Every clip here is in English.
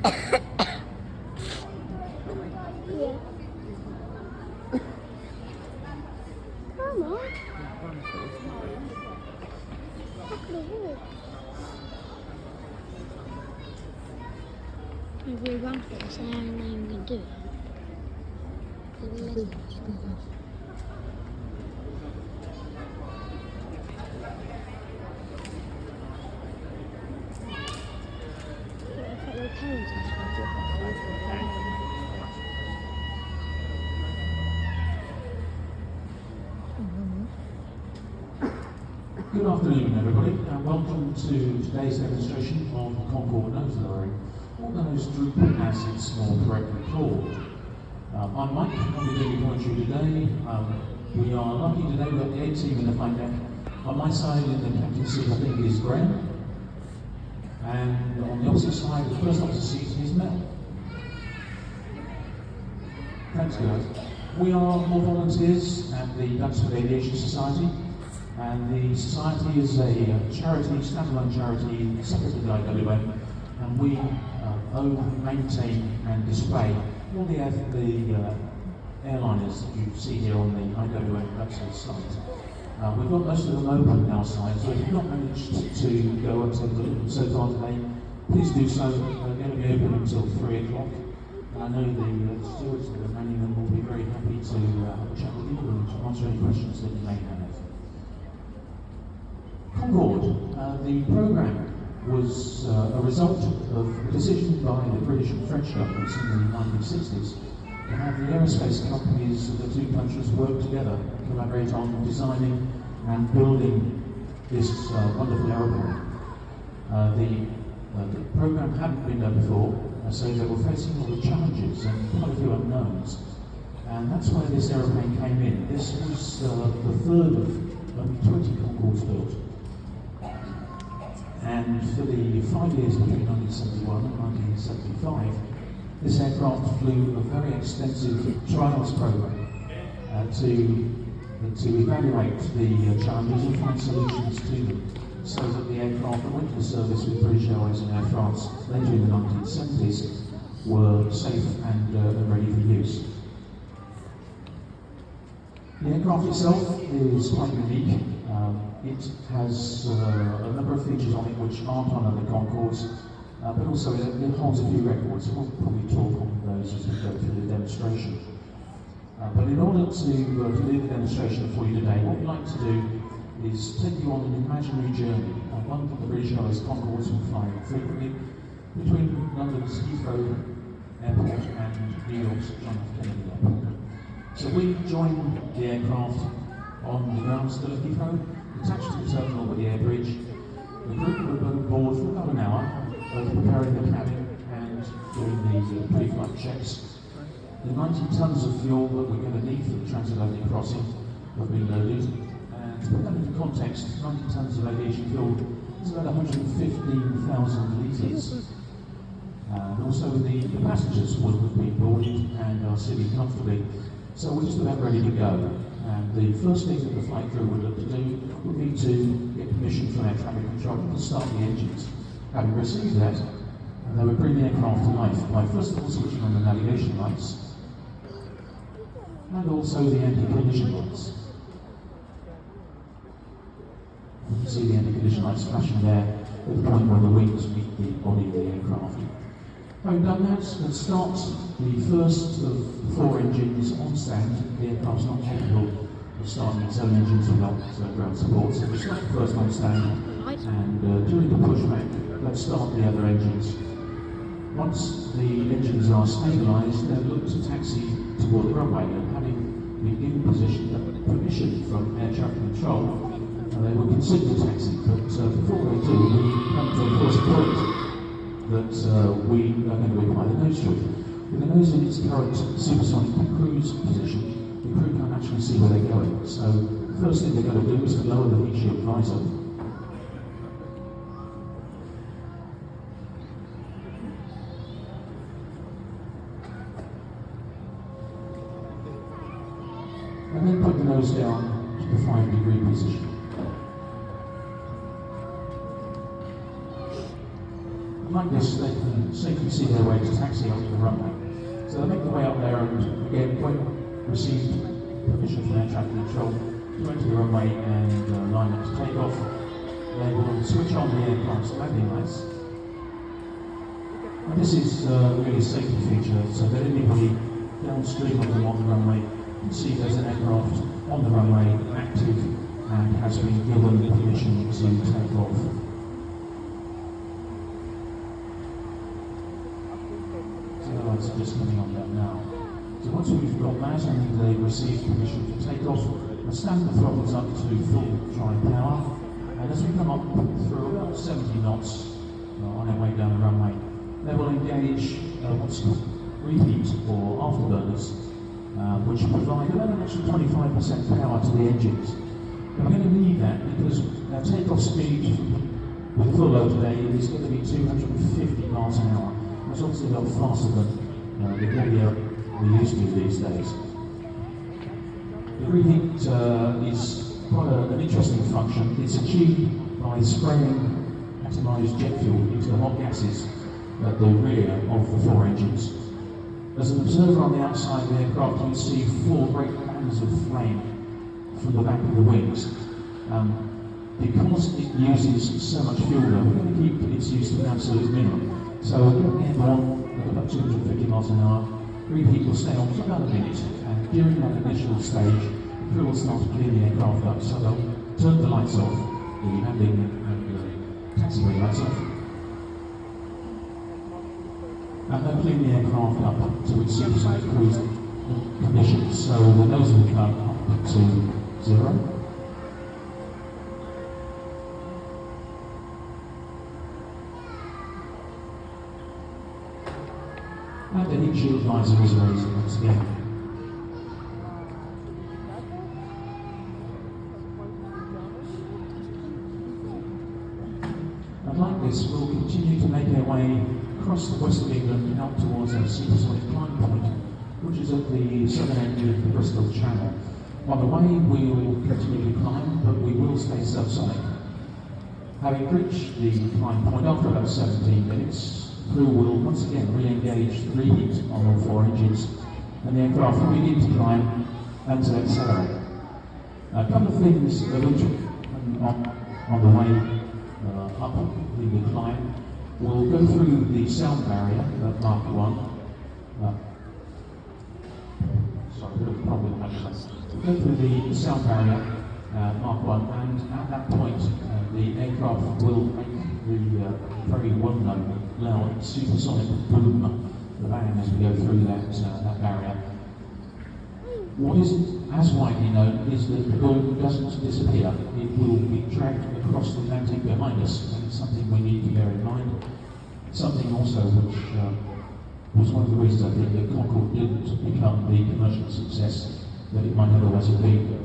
Come on. If we run for this, I don't know you can do it. Good afternoon, everybody, and welcome to today's demonstration of the Concorde nose lowering, organised through as it's more correctly called. I'm Mike, I'll be doing commentary today. We are lucky today, we've got the A team in the flight deck. On my side in the captain's seat, I think, is Graham. And on the opposite side, the first officer seat is Mel. Thanks, guys. We are all volunteers at the Duxford Aviation Society. And the Society is a charity, standalone charity, separate to the IWA, and we own, maintain and display all the airliners that you see here on the IWA Duxford site. We've got most of them open now side, so if you've not managed to go up to them so far today, please do so. They're going to be open until 3 o'clock. And I know the stewards that are manning them will be very happy to have a chat with you and to answer any questions that you may have. Concorde, the programme was a result of a decision by the British and French governments in the 1960s to have the aerospace companies of the two countries work together and collaborate on designing and building this wonderful aeroplane. The programme hadn't been done before, so they were facing all the challenges and quite a few unknowns. And that's where this aeroplane came in. This was the third of only 20 Concordes built. And for the 5 years between 1971 and 1975, this aircraft flew a very extensive trials program to evaluate the challenges and find solutions to them, so that the aircraft that went into service with British Airways and Air France later in the 1970s were safe and ready for use. The aircraft itself is quite unique. It has a number of features on it which aren't on other Concordes, but also it holds a few records. We'll probably talk on those as we go through the demonstration. But in order to do the demonstration for you today, what we'd like to do is take you on an imaginary journey on one of the British Airways Concordes we fly frequently between London's Heathrow Airport and New York's John F. Kennedy Airport. So we join the aircraft on the ground still at Heathrow, attached to the terminal with the air bridge. The group will be on board for about an hour, both preparing the cabin and doing the pre-flight checks. The 90 tons of fuel that we're going to need for the transatlantic crossing have been loaded. And to put that into context, 90 tons of aviation fuel is about 115,000 litres. And also the passengers will have been boarded and are sitting comfortably. So we're just about ready to go. And the first thing that the flight crew would look to do would be to get permission from air traffic control to start the engines. Having received that, they would bring the aircraft to life by first of all switching on the navigation lights and also the anti-collision lights. You can see the anti-collision lights flashing there at the point where the wings meet the body of the aircraft. Having done that, let's start the first of the 4 engines on stand. The aircraft's not capable of starting its own engines without ground support, so we'll start the first on stand, and during the pushback, let's start the other engines. Once the engines are stabilised, they'll look to taxi toward the runway, and having been given permission from air traffic control, they will consider the taxi, but before they do, we come to the first point that we are going to require the nose sweep. With the nose in its current supersonic cruise position, the crew can't actually see where they're going. So the first thing they're going to do is to lower the heat shield visor. And then put the nose down to the 5-degree position. Like this, they can safely see their way to taxi onto the runway. So they make their way up there, and again, when received permission from air traffic control to enter the runway and line up to take off, they will switch on the aircraft's landing lights. And this is really a safety feature, so that anybody downstream of them on the runway can see there's an aircraft on the runway, active, and has been given permission to take off. So the lights are just coming on that now. So once we've got that and they've received permission to take off, we'll stand the throttles up to full drive power, and as we come up through about 70 knots on our way down the runway, they will engage what's called reheat or afterburners, which provide about an extra 25% power to the engines. And we're going to need that because our takeoff speed with full load today is going to be 250 miles an hour. That's obviously a lot faster than the radio we used to these days. The reheat is quite an interesting function. It's achieved by spraying atomized jet fuel into the hot gases at the rear of the four engines. As an observer on the outside of the aircraft, you see four great bands of flame from the back of the wings. Because it uses so much fuel, we're going to keep its use to an absolute minimum. So we're going to end on at about 250 miles an hour. Reheat will stay on for about a minute, and during that initial stage, the crew will start to clean the aircraft up. So they'll turn the lights off, the landing and the taxiway lights off. And they'll clean the aircraft up to its supersonic cruise conditions, so the nose will come up to 0. And the heat shield visor is raised once again. And like this, we'll continue to make our way across the west of England out towards our supersonic climb point, which is at the southern end of the Bristol Channel. On the way, we will continue to climb, but we will stay subsonic. Having reached the climb point after about 17 minutes, the crew will once again re-engage the reheat on all four engines, and the aircraft will begin to climb and to accelerate. A couple of things on the way up the climb. We'll go through the sound barrier at Mark 1. Sorry, a bit of a problem with that. We'll go through the sound barrier Mark 1, and at that point the aircraft will make the very well-known loud supersonic boom, the bang, as we go through that barrier. What isn't as widely known is that the boom doesn't disappear. It will be dragged across the Atlantic behind us, and it's something we need to bear in mind. Something also which was one of the reasons I think that Concorde didn't become the commercial success that it might otherwise have been.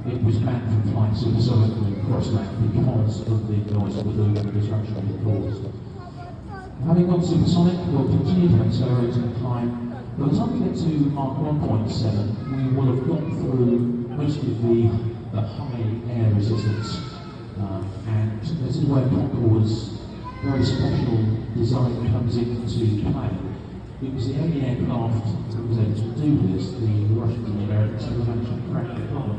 It was banned from flying supersonically across that because of the noise of the boom and the disruption it caused. Having gone supersonic, we'll continue to accelerate and climb. By the time we get to Mark 1.7, we will have gone through most of the high air resistance, and this is where Concorde's very special design comes into play. It was the only aircraft that was able to do this. The Russians and the Americans never managed to crack the problem.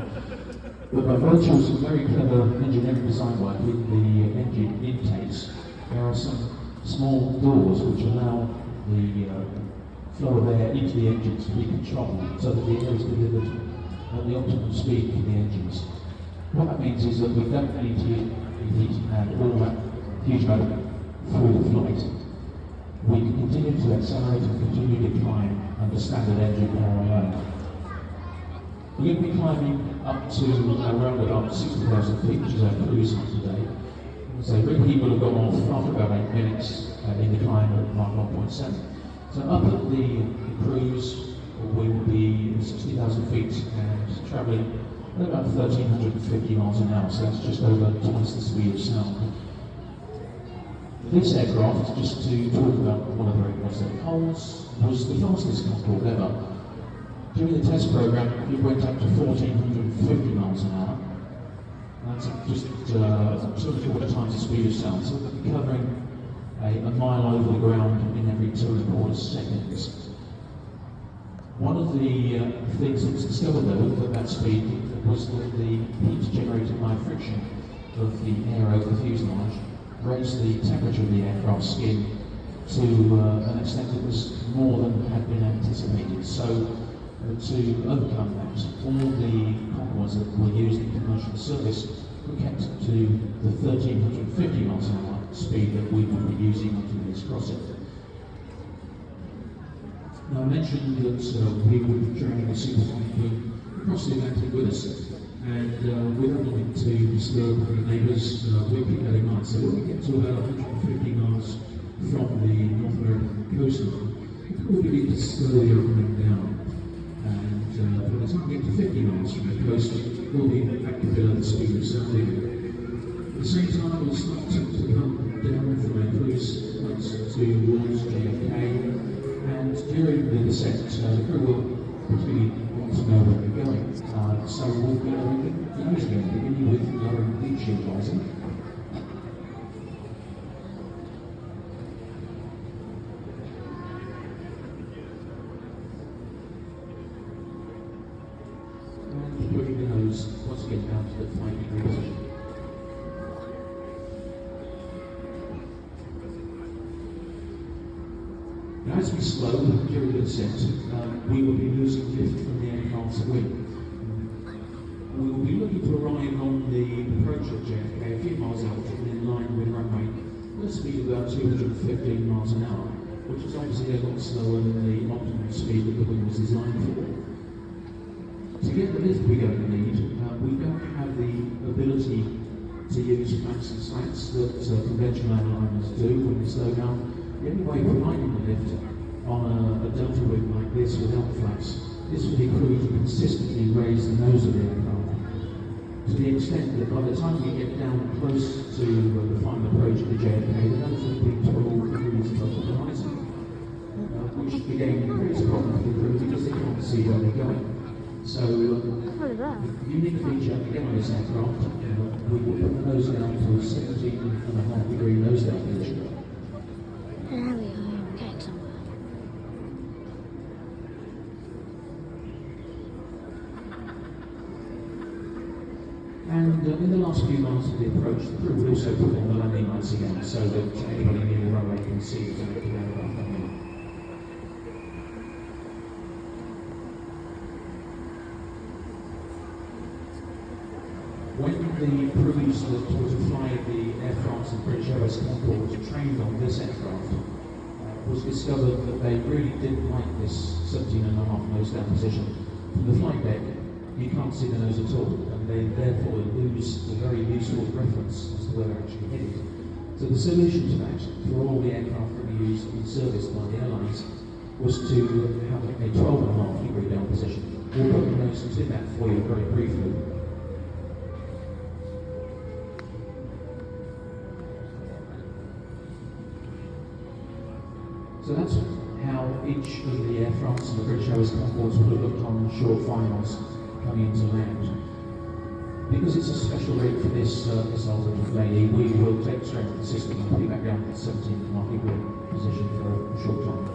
But by virtue of some very clever engineering design work in the engine intakes, there are some small doors which allow the flow of air into the engines to be controlled so that the air is delivered at the optimum speed for the engines. What that means is that we don't need to heat and all that huge amount through the flight. We can continue to accelerate and continue to climb under standard engine power alone. We're going to be climbing up to around about 60,000 feet, which is our cruise height today. So reheat will have gone off after about 8 minutes in the climb at Mark 1.7. So up at the cruise, we will be 60,000 feet and travelling at about 1,350 miles an hour, so that's just over twice the speed of sound. This aircraft, just to talk about one of the records that it holds, was the fastest Concorde ever. During the test program, it went up to 1,450 miles an hour. That's just 2 or 4 times the speed of sound, so we'll be covering a mile over the ground in every 2.25 seconds. One of the things that was discovered though at that speed was that the heat generated by friction of the air over the fuselage raised the temperature of the aircraft skin to an extent that was more than had been anticipated. So to overcome that, all the Concordes that were used in commercial service were kept to the 1350 miles an hour speed that we would be using onto this crossing. Now I mentioned that we would be driving the supersonic boom across the Atlantic with us, and without wanting to disturb the neighbours, we'll keep that in mind. So when we get to about 150 miles from the North American coastline, we'll begin to slowly opening down. And by the time we get to 50 miles from the coast, we'll be back below the speed of sounding. At the same time, we'll start to come down from our cruise towards JFK. And during the descent, the crew will particularly want to know where we're going. So we'll be lowering the nose again, beginning with lowering the windshield visor. And putting the nose once again down to the 5-degree position. Now, as we slow during the descent, we will be losing lift from the aircraft's wing. We will be looking to arrive on the approach at JFK a few miles out and in line with runway with a speed of about 215 miles an hour, which is obviously a lot slower than the optimum speed that the wing was designed for. To get the lift we're going to need, we don't have the ability to use flaps and slats that conventional airliners do when they slow down. The only way of providing the lift on a delta wing like this without flaps is for the crew to consistently raise the nose of the aircraft to the extent that by the time we get down close to the final approach of the JFK, the nose will be 12 degrees above the horizon, which again creates a problem for the crew because they can't see where they're going. So, unique feature again on this aircraft, we will put the nose down to a 17.5-degree nose down position. There we are, getting somewhere. And in the last few miles of the approach, the crew will also put on the landing lights again so that anybody near the runway can see the aircraft coming in. When the crews that were to fly the Air France and British Airways Concorde trained on this aircraft, was discovered that they really didn't like this 17.5 nose down position. From the flight deck, you can't see the nose at all, and they therefore lose the very useful reference as to where they're actually headed. So the solution to that, for all the aircraft that we used in service by the airlines, was to have a 12.5-degree down position. We'll put the nose to that for you very briefly. So that's how each of the Air France and the British Airways Concordes would have looked on short finals coming into land. Because it's a special rate for this ultimate lady, we will take strength of the system and put it back down to the 17.5-degree position for a short time.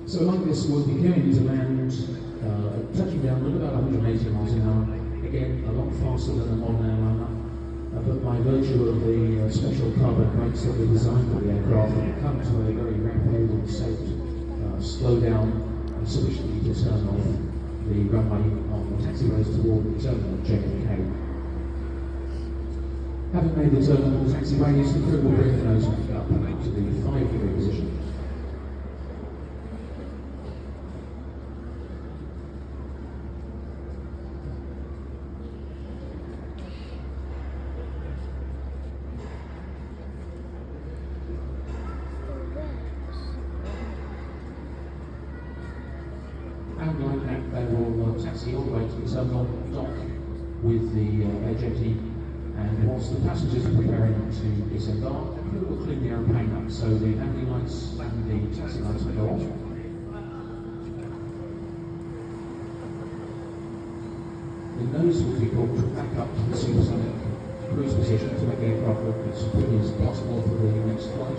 So like this, we'll be going into land, touching down at about 180 miles an hour. Again, a lot faster than a modern airliner. But by virtue of the special carbon brakes that we designed for the aircraft, it comes to a very rapid and safe slow down sufficiently to turn off the runway on the taxiways toward the terminal JFK. Having made the turn on the taxiways, the crew will bring the nose back up to the 5-degree position. And like that, they will taxi all the way to the terminal dock with the air jetty, and whilst the passengers are preparing to disembark, the crew will clean the aeroplane up so the landing lights and the taxi lights will go off. The nose will be brought back up to the supersonic cruise position to make the aircraft look as pretty as possible for the next flight.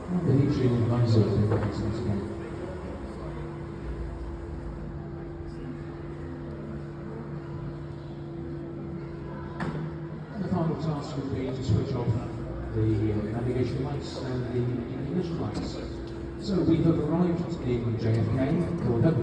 And the heat shield runs over the once again. And the final task would be to switch off the navigation lights and the ignition lights. So we have arrived in JFK.